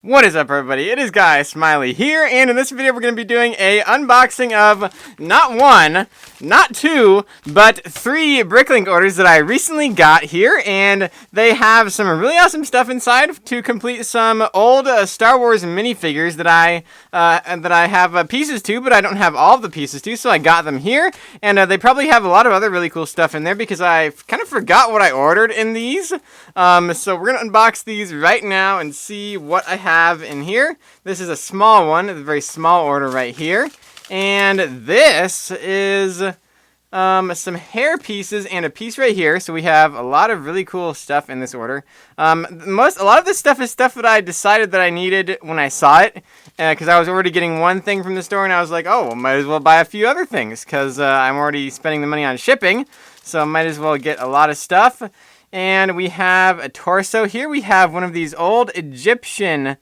What is up, everybody? It is Guy Smiley here, and in this video we're going to be doing a unboxing of not one, not two, but three Bricklink orders that I recently got here, and they have some really awesome stuff inside to complete some old Star Wars minifigures that I have pieces to, but I don't have all of the pieces to, so I got them here, and they probably have a lot of other really cool stuff in there because I kind of forgot what I ordered in these. So we're going to unbox these right now and see what I have in here. This is a small one, a very small order right here. And this is some hair pieces and a piece right here. So we have a lot of really cool stuff in this order. A lot of this stuff is stuff that I decided that I needed when I saw it. Because I was already getting one thing from the store and I was like, oh, well, might as well buy a few other things. Because I'm already spending the money on shipping. So I might as well get a lot of stuff. And we have a torso here. We have one of these old Egyptian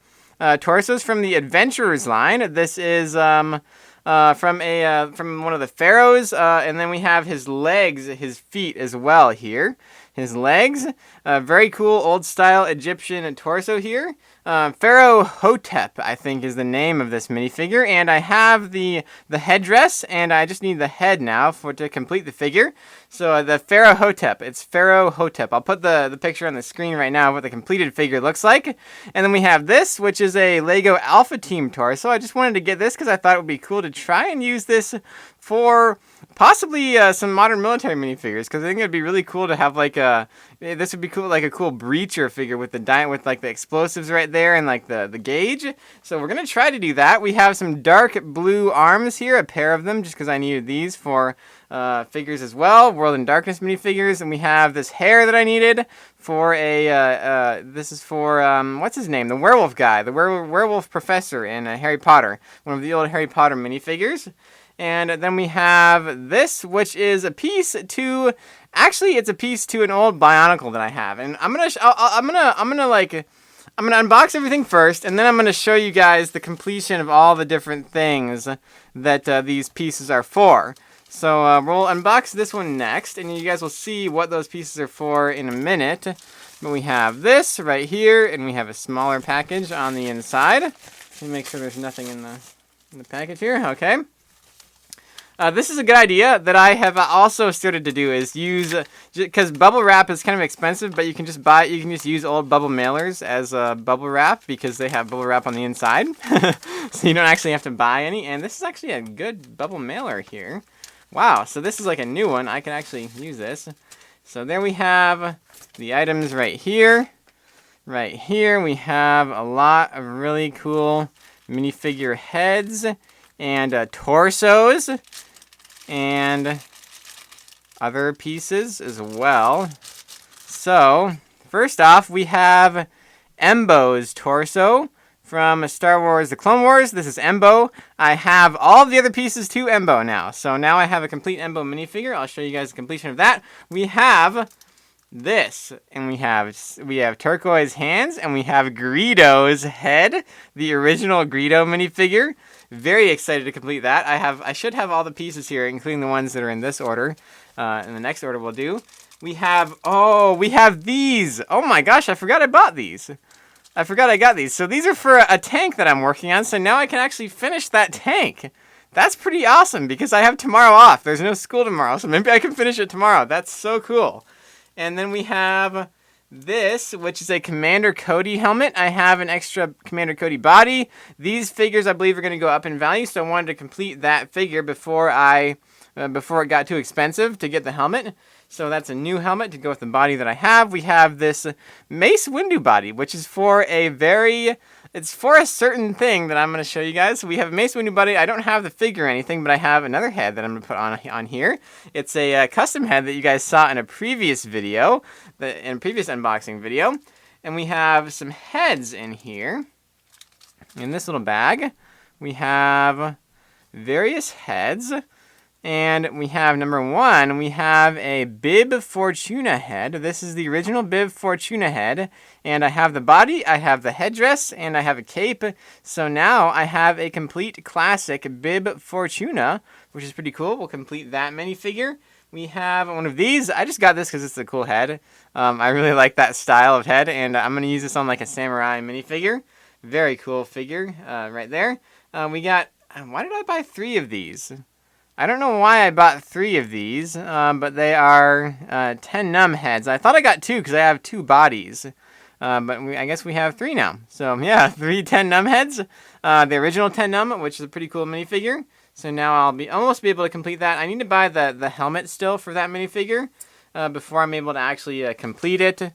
torsos from the Adventurers line. This is from one of the pharaohs, and then we have his legs, his feet as well here. His legs, very cool old style Egyptian torso here. Pharaoh Hotep, I think, is the name of this minifigure, and I have the headdress, and I just need the head now to complete the figure. So the Pharaoh Hotep, it's Pharaoh Hotep. I'll put the picture on the screen right now of what the completed figure looks like. And then we have this, which is a Lego Alpha Team torso. I just wanted to get this because I thought it would be cool to try and use this for possibly some modern military minifigures, because I think it'd be really cool to have this would be cool, like a cool breacher figure with the explosives right there and like the gauge. So we're gonna try to do that. We have some dark blue arms here, a pair of them, just because I needed these for figures as well, World in Darkness minifigures, and we have this hair that I needed for this is for what's his name, the werewolf guy, the werewolf professor in Harry Potter, one of the old Harry Potter minifigures. And then we have this, which is a piece to, actually it's a piece to an old Bionicle that I have, and I'm gonna unbox everything first, and then I'm gonna show you guys the completion of all the different things that these pieces are for. So we'll unbox this one next, and you guys will see what those pieces are for in a minute. But we have this right here, and we have a smaller package on the inside. Let me make sure there's nothing in the package here. Okay. This is a good idea that I have also started to do, is use, because bubble wrap is kind of expensive, but you can just use old bubble mailers as bubble wrap because they have bubble wrap on the inside. So you don't actually have to buy any, and this is actually a good bubble mailer here. Wow, so this is like a new one. I can actually use this. So there we have the items right here. Right here we have a lot of really cool minifigure heads and torsos. And other pieces as well. So, first off, we have Embo's torso from Star Wars The Clone Wars. This is Embo. I have all the other pieces to Embo now. So now I have a complete Embo minifigure. I'll show you guys the completion of that. We have this, and we have turquoise hands, and we have Greedo's head, the original Greedo minifigure. Very excited to complete that. I should have all the pieces here, including the ones that are in this order. In the next order we'll do. We have these. Oh my gosh, I forgot I bought these. I forgot I got these. So these are for a tank that I'm working on, so now I can actually finish that tank. That's pretty awesome because I have tomorrow off. There's no school tomorrow, so maybe I can finish it tomorrow. That's so cool. And then we have this, which is a Commander Cody helmet. I have an extra Commander Cody body. These figures, I believe, are going to go up in value, so I wanted to complete that figure before it got too expensive to get the helmet. So that's a new helmet to go with the body that I have. We have this Mace Windu body, which is for it's for a certain thing that I'm going to show you guys. So we have a Mace Windu body. I don't have the figure or anything, but I have another head that I'm going to put on here. It's a custom head that you guys saw in a previous video, in a previous unboxing video. And we have some heads in here. In this little bag, we have various heads. And we have number one, we have a Bib Fortuna head. This is the original Bib Fortuna head. And I have the body, I have the headdress, and I have a cape. So now I have a complete classic Bib Fortuna, which is pretty cool. We'll complete that minifigure. We have one of these. I just got this because it's a cool head. I really like that style of head, and I'm going to use this on like a samurai minifigure. Very cool figure right there. We got, why did I buy 3 of these? I don't know why I bought 3 of these, but they are 10 numb heads. I thought I got 2 because I have 2 bodies. But I guess we have 3 now. So yeah, 3 10 numb heads. The original 10 numb, which is a pretty cool minifigure. So now I'll almost be able to complete that. I need to buy the helmet still for that minifigure before I'm able to actually complete it.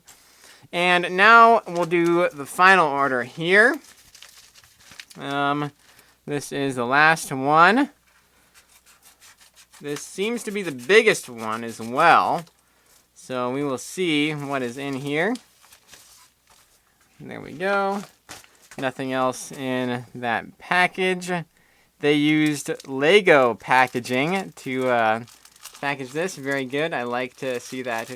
And now we'll do the final order here. This is the last one. This seems to be the biggest one as well. So we will see what is in here. There we go. Nothing else in that package. They used Lego packaging to package this. Very good. I like to see that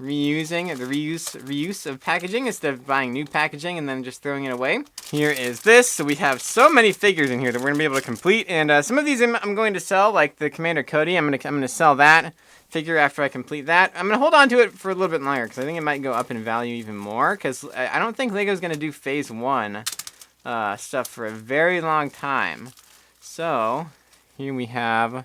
reusing, the reuse of packaging instead of buying new packaging and then just throwing it away. Here is this. So we have so many figures in here that we're gonna be able to complete, and some of these I'm going to sell, like the Commander Cody. I'm gonna sell that figure after I complete that. I'm gonna hold on to it for a little bit longer because I think it might go up in value even more. Because I don't think Lego's gonna do Phase 1 stuff for a very long time. So here we have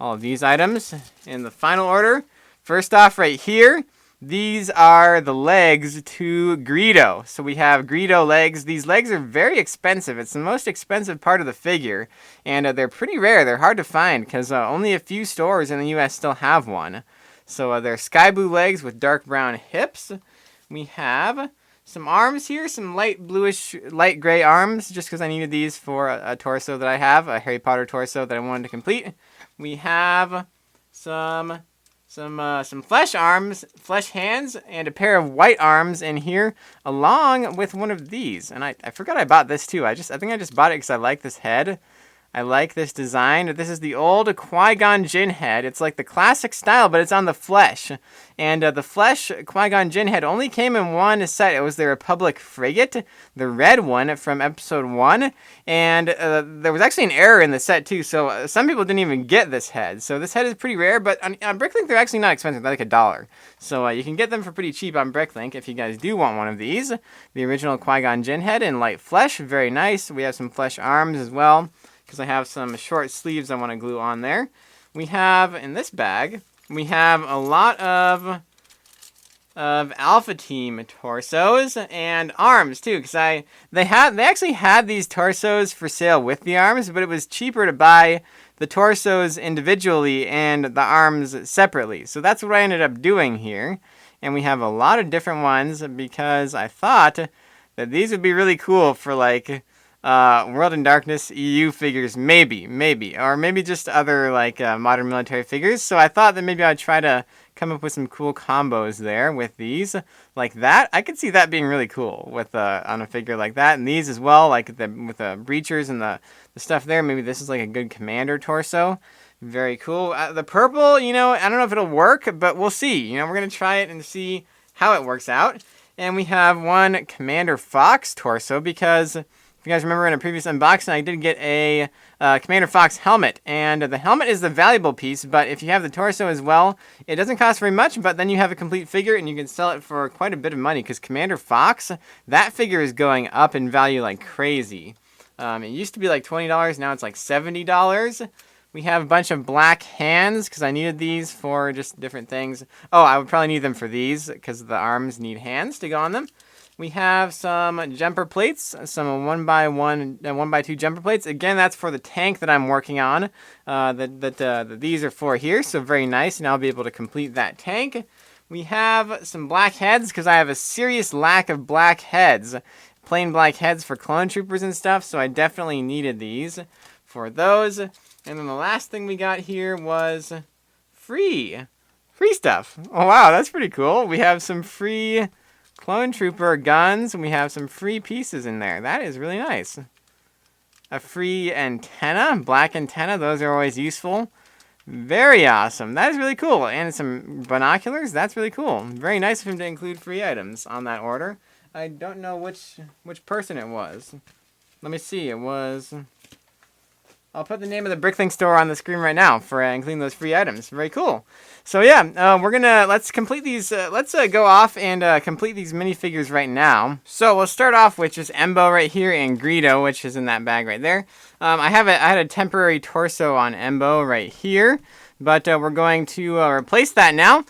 all of these items in the final order. First off, right here, these are the legs to Greedo. So we have Greedo legs. These legs are very expensive. It's the most expensive part of the figure, and they're pretty rare. They're hard to find because only a few stores in the U.S. still have one. So they're sky blue legs with dark brown hips. We have some arms here, some light bluish, light gray arms, just because I needed these for a torso that I have, a Harry Potter torso that I wanted to complete. We have some flesh arms, flesh hands, and a pair of white arms in here, along with one of these. And I forgot I bought this too. I think I just bought it because I like this head. I like this design. This is the old Qui-Gon Jinn head. It's like the classic style, but it's on the flesh. And the flesh Qui-Gon Jinn head only came in one set. It was the Republic frigate, the red one from Episode 1. And there was actually an error in the set too, so some people didn't even get this head. So this head is pretty rare, but on Bricklink they're actually not expensive. They're like $1. So you can get them for pretty cheap on Bricklink if you guys do want one of these. The original Qui-Gon Jinn head in light flesh, very nice. We have some flesh arms as well, because I have some short sleeves I want to glue on there. We have, in this bag, we have a lot of Alpha Team torsos and arms too, because they actually had these torsos for sale with the arms, but it was cheaper to buy the torsos individually and the arms separately. So that's what I ended up doing here. And we have a lot of different ones because I thought that these would be really cool for like World in Darkness EU figures, maybe, or maybe just other like modern military figures. So I thought that maybe I'd try to come up with some cool combos there with these, like that. I could see that being really cool with on a figure like that, and these as well, like with the breachers and the stuff there. Maybe this is like a good commander torso. Very cool. The purple, I don't know if it'll work, but we'll see. We're gonna try it and see how it works out. And we have one Commander Fox torso because, if you guys remember in a previous unboxing, I did get a Commander Fox helmet. And the helmet is the valuable piece, but if you have the torso as well, it doesn't cost very much, but then you have a complete figure and you can sell it for quite a bit of money, because Commander Fox, that figure is going up in value like crazy. It used to be like $20, now it's like $70. We have a bunch of black hands, because I needed these for just different things. Oh, I would probably need them for these, because the arms need hands to go on them. We have some jumper plates, some 1x1 and 1x2 jumper plates. Again, that's for the tank that I'm working on, that these are for here, so very nice, and I'll be able to complete that tank. We have some black heads, because I have a serious lack of black heads, plain black heads for clone troopers and stuff, so I definitely needed these for those. And then the last thing we got here was free stuff. Oh wow, that's pretty cool. We have some free clone trooper guns, and we have some free pieces in there. That is really nice. A free antenna, black antenna. Those are always useful. Very awesome. That is really cool. And some binoculars. That's really cool. Very nice of him to include free items on that order. I don't know which person it was. Let me see. It was I'll put the name of the Bricklink store on the screen right now for including those free items. Very cool. So yeah, let's complete these. Let's go off and complete these minifigures right now. So we'll start off with just Embo right here and Greedo, which is in that bag right there. I had a temporary torso on Embo right here, but we're going to replace that now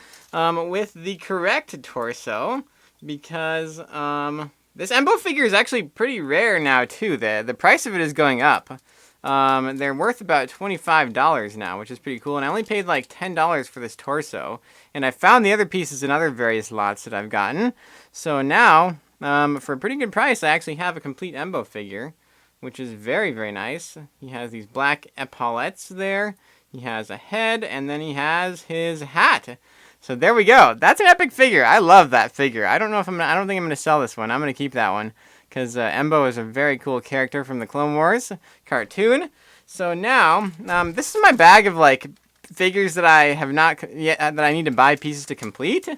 with the correct torso because this Embo figure is actually pretty rare now too. The price of it is going up. They're worth about $25 now, which is pretty cool. And I only paid like $10 for this torso. And I found the other pieces in other various lots that I've gotten. So now, for a pretty good price, I actually have a complete Embo figure, which is very, very nice. He has these black epaulettes there. He has a head, and then he has his hat. So there we go. That's an epic figure. I love that figure. I don't think I'm gonna sell this one. I'm gonna keep that one. Because Embo is a very cool character from the Clone Wars cartoon. So now, this is my bag of like figures that I have not yet that I need to buy pieces to complete.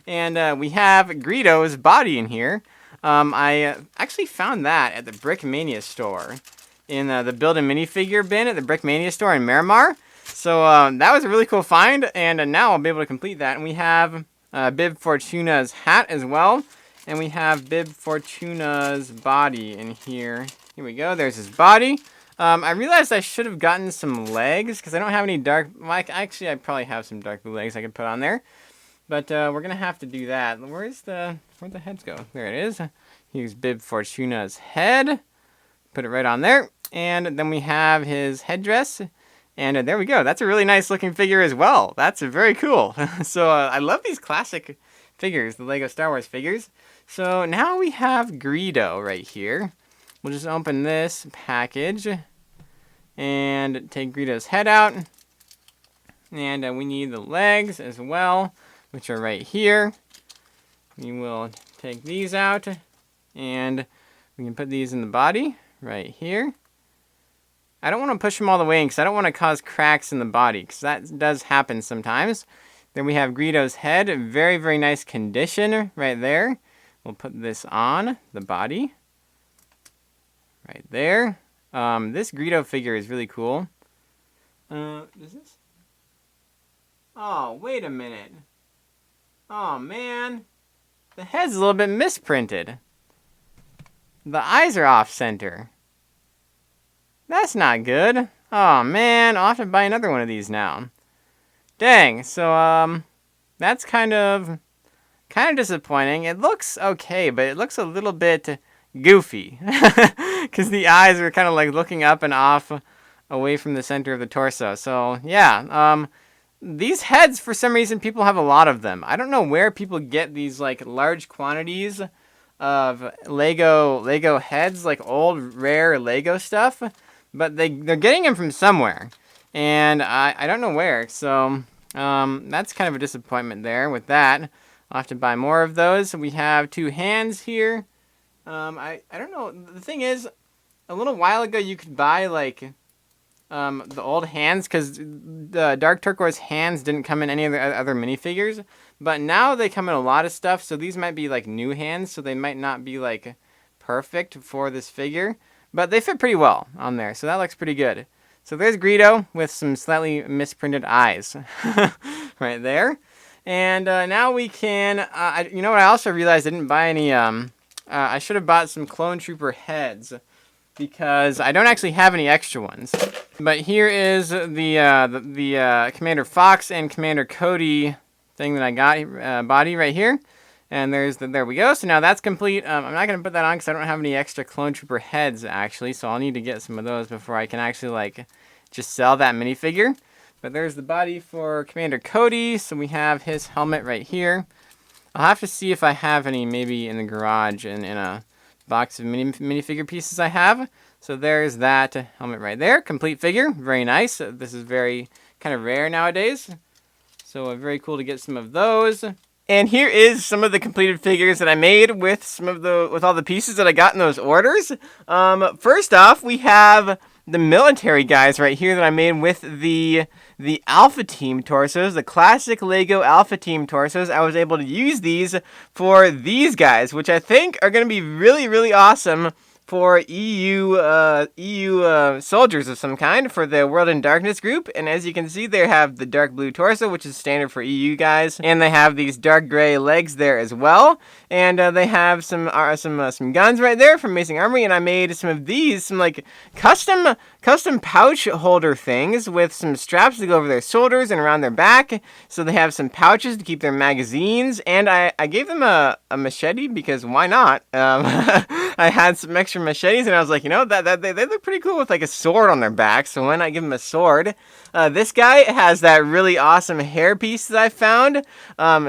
And we have Greedo's body in here. I actually found that at the Brickmania store in the Build a Minifigure bin at the Brickmania store in Miramar. So that was a really cool find, and now I'll be able to complete that. And we have Bib Fortuna's hat as well. And we have Bib Fortuna's body in here. Here we go. There's his body. I realized I should have gotten some legs because I don't have any dark... Well, actually, I probably have some dark blue legs I could put on there. But we're going to have to do that. Where'd the heads go? There it is. Here's Bib Fortuna's head. Put it right on there. And then we have his headdress. And there we go. That's a really nice looking figure as well. That's very cool. So I love these classic figures, the Lego Star Wars figures. So now we have Greedo right here. We'll just open this package and take Greedo's head out. And we need the legs as well, which are right here. We will take these out and we can put these in the body right here. I don't want to push them all the way in because I don't want to cause cracks in the body because that does happen sometimes. Then we have Greedo's head, very, very nice condition right there. We'll put this on the body right there. This Greedo figure is really cool. Is this? Oh, wait a minute. Oh, man. The head's a little bit misprinted. The eyes are off center. That's not good. Oh, man. I'll have to buy another one of these now. Dang. So, that's kind of disappointing. It looks okay, but it looks a little bit goofy. Because the eyes are kind of like looking up and off away from the center of the torso. So, yeah. These heads, for some reason, people have a lot of them. I don't know where people get these like large quantities of Lego heads, like old, rare Lego stuff. But they're getting them from somewhere. And I don't know where. So, that's kind of a disappointment there with that. I'll have to buy more of those. We have two hands here. I don't know. The thing is, a little while ago you could buy like the old hands because the dark turquoise hands didn't come in any of the other minifigures. But now they come in a lot of stuff. So these might be like new hands. So they might not be like perfect for this figure. But they fit pretty well on there. So that looks pretty good. So there's Greedo with some slightly misprinted eyes right there. And now we can, you know what, I also realized I didn't buy any, I should have bought some Clone Trooper heads because I don't actually have any extra ones. But here is the Commander Fox and Commander Cody thing that I got, body right here. And there we go. So now that's complete. I'm not going to put that on because I don't have any extra Clone Trooper heads actually. So I'll need to get some of those before I can actually like just sell that minifigure. But there's the body for Commander Cody. So we have his helmet right here. I'll have to see if I have any maybe in the garage and in a box of minifigure pieces I have. So there's that helmet right there. Complete figure. Very nice. This is very kind of rare nowadays. So very cool to get some of those. And here is some of the completed figures that I made with all the pieces that I got in those orders. First off, we have the military guys right here that I made with the Alpha Team torsos, the classic Lego Alpha Team torsos. I was able to use these for these guys, which I think are going to be really, really awesome for EU soldiers of some kind for the World in Darkness group. And as you can see, they have the dark blue torso, which is standard for EU guys, and they have these dark gray legs there as well. And they have some guns right there from Amazing Armory. And I made some of these, some like custom pouch holder things with some straps to go over their shoulders and around their back. So they have some pouches to keep their magazines. And I gave them a machete because why not? I had some extra machetes, and I was like, you know, they look pretty cool with like a sword on their back, so why not give them a sword? This guy has that really awesome hairpiece that I found.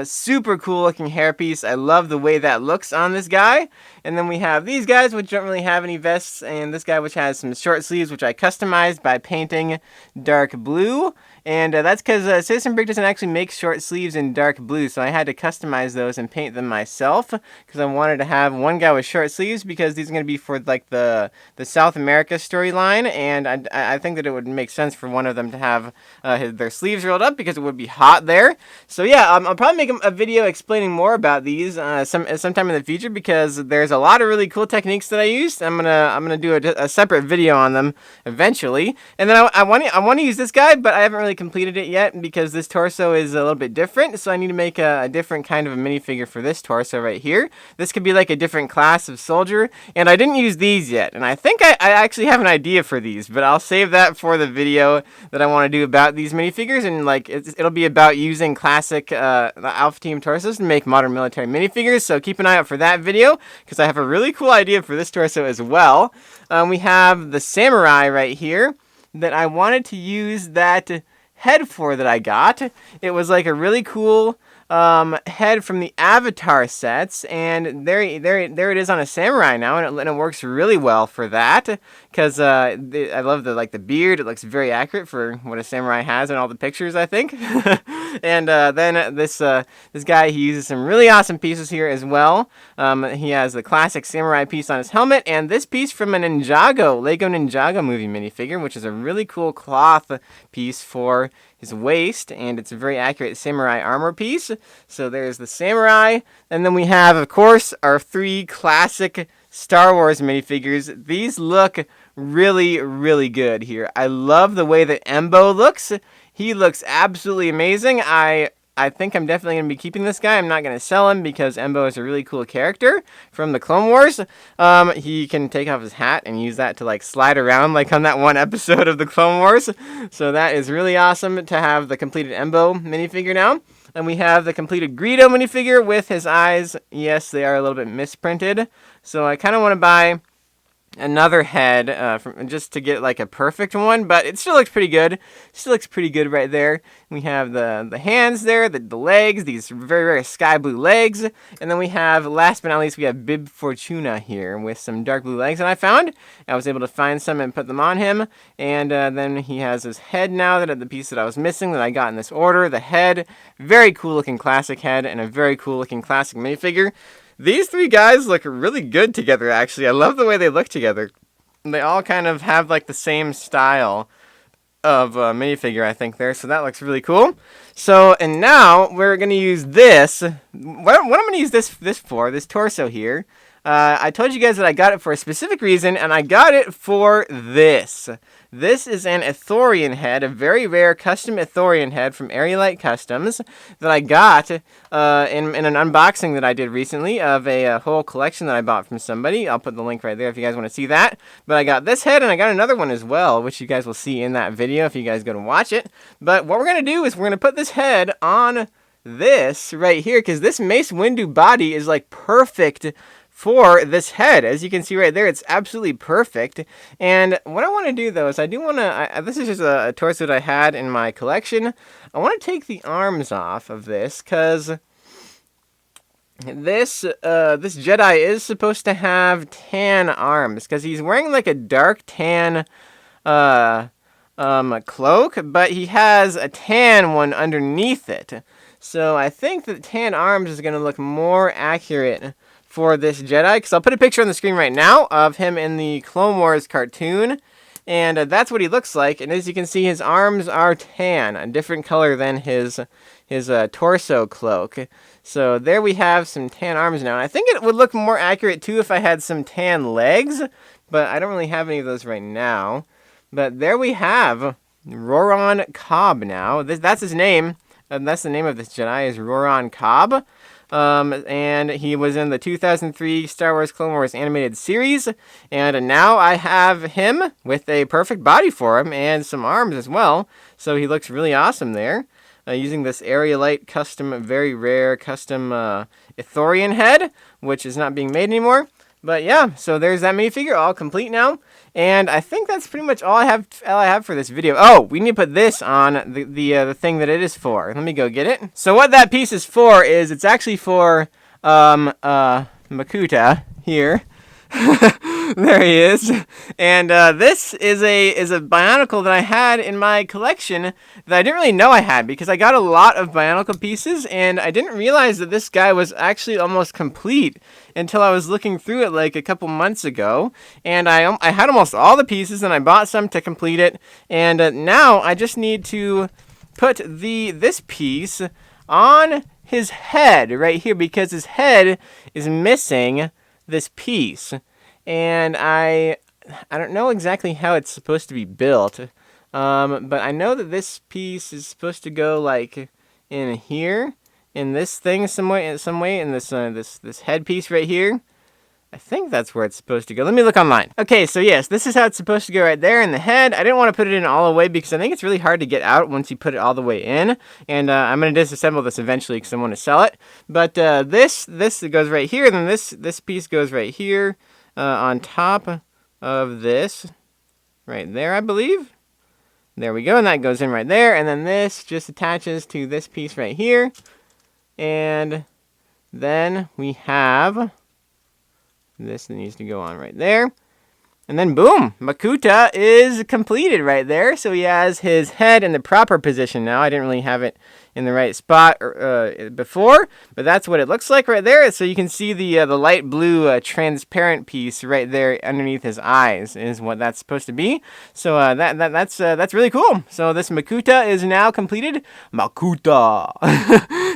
Super cool looking hairpiece. I love the way that looks on this guy. And then we have these guys, which don't really have any vests, and this guy, which has some short sleeves, which I customized by painting dark blue. And that's because Citizen Brick doesn't actually make short sleeves in dark blue, so I had to customize those and paint them myself, because I wanted to have one guy with short sleeves, because these are going to be for like the South America storyline, and I think that it would make sense for one of them to have their sleeves rolled up, because it would be hot there. So yeah, I'll probably make a video explaining more about these sometime in the future, because there's a lot of really cool techniques that I used. I'm gonna do a separate video on them eventually. And then I want to use this guy, but I haven't really completed it yet because this torso is a little bit different, so I need to make a different kind of a minifigure for this torso right here. This could be like a different class of soldier, and I didn't use these yet, and I think I actually have an idea for these, but I'll save that for the video that I want to do about these minifigures, and like it'll be about using classic Alpha Team torsos to make modern military minifigures, so keep an eye out for that video, because I have a really cool idea for this torso as well. We have the samurai right here that I wanted to use that head for that I got. It was like a really cool head from the Avatar sets, and there it is on a samurai now, and it works really well for that, because I love the beard. It looks very accurate for what a samurai has in all the pictures, I think. And then this guy, he uses some really awesome pieces here as well. He has the classic samurai piece on his helmet, and this piece from a Ninjago, Lego Ninjago movie minifigure, which is a really cool cloth piece for his waist, and it's a very accurate samurai armor piece. So there's the samurai, and then we have, of course, our 3 classic Star Wars minifigures. These look really, really good here. I love the way that Embo looks. He looks absolutely amazing. I think I'm definitely going to be keeping this guy. I'm not going to sell him because Embo is a really cool character from the Clone Wars. He can take off his hat and use that to like slide around like on that one episode of the Clone Wars. So that is really awesome to have the completed Embo minifigure now. And we have the completed Greedo minifigure with his eyes. Yes, they are a little bit misprinted. So I kind of want to buy another head just to get like a perfect one, but it still looks pretty good. Still looks pretty good right there. We have the hands there, the legs, these very, very sky blue legs, and then we have, last but not least, we have Bib Fortuna here with some dark blue legs that I was able to find some and put them on him, and then he has his head now, the piece that I was missing that I got in this order. The head, very cool looking classic head, and a very cool looking classic minifigure. These 3 guys look really good together, actually. I love the way they look together. They all kind of have like the same style of minifigure, I think, there. So that looks really cool. So, and now we're going to use this. What I'm going to use this for, this torso here. I told you guys that I got it for a specific reason, and I got it for this. This is an Ithorian head, a very rare custom Ithorian head from Aerolite Customs that I got in an unboxing that I did recently of a whole collection that I bought from somebody. I'll put the link right there if you guys want to see that. But I got this head, and I got another one as well, which you guys will see in that video if you guys go to watch it. But what we're going to do is we're going to put this head on this right here, because this Mace Windu body is like perfect for this head. As you can see right there, it's absolutely perfect. And what I want to do though is I do want to, this is just a torso that I had in my collection. I want to take the arms off of this, because this Jedi is supposed to have tan arms, because he's wearing like a dark tan cloak, but he has a tan one underneath it. So I think that tan arms is going to look more accurate for this Jedi, because I'll put a picture on the screen right now of him in the Clone Wars cartoon, And that's what he looks like. And as you can see, his arms are tan, a different color than his torso cloak. So there we have some tan arms now. And I think it would look more accurate too if I had some tan legs, but I don't really have any of those right now. But there we have Roron Cobb now. That's his name. That's the name of this Jedi, is Roron Cobb. And he was in the 2003 Star Wars Clone Wars animated series. And now I have him with a perfect body for him and some arms as well. So he looks really awesome there. Using this Aerolite custom, very rare custom Ithorian head, which is not being made anymore. But yeah, so there's that minifigure all complete now. And I think that's pretty much all I have for this video. Oh, we need to put this on the thing that it is for. Let me go get it. So what that piece is for is it's actually for Makuta here. There he is. And this is a Bionicle that I had in my collection that I didn't really know I had, because I got a lot of Bionicle pieces and I didn't realize that this guy was actually almost complete until I was looking through it like a couple months ago. And I had almost all the pieces and I bought some to complete it. And now I just need to put this piece on his head right here, because his head is missing this piece. And I don't know exactly how it's supposed to be built, but I know that this piece is supposed to go like in here, in this thing some way, in this head piece right here. I think that's where it's supposed to go. Let me look online. Okay, so yes, this is how it's supposed to go right there in the head. I didn't want to put it in all the way because I think it's really hard to get out once you put it all the way in. And I'm going to disassemble this eventually because I want to sell it. But this goes right here, and then this piece goes right here on top of this right there, I believe. There we go, and that goes in right there. And then this just attaches to this piece right here. And then we have this that needs to go on right there. And then boom, Makuta is completed right there. So he has his head in the proper position now. I didn't really have it in the right spot before, but that's what it looks like right there. So you can see the light blue transparent piece right there underneath his eyes is what that's supposed to be. So that's really cool. So this Makuta is now completed. Makuta.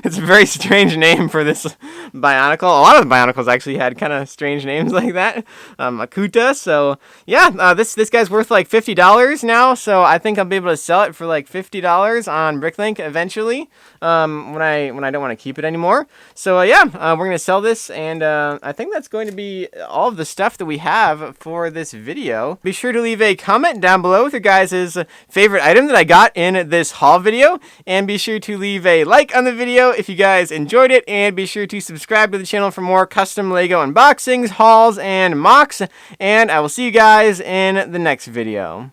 It's a very strange name for this Bionicle. A lot of the Bionicles actually had kind of strange names like that. Makuta. So yeah, this guy's worth like $50 now. So I think I'll be able to sell it for like $50 on Bricklink eventually. When I don't want to keep it anymore. So yeah, we're gonna sell this, and I think that's going to be all of the stuff that we have for this video. Be sure to leave a comment down below with your guys' favorite item that I got in this haul video, and be sure to leave a like on the video if you guys enjoyed it, and be sure to subscribe to the channel for more custom Lego unboxings, hauls, and mocks, and I will see you guys in the next video.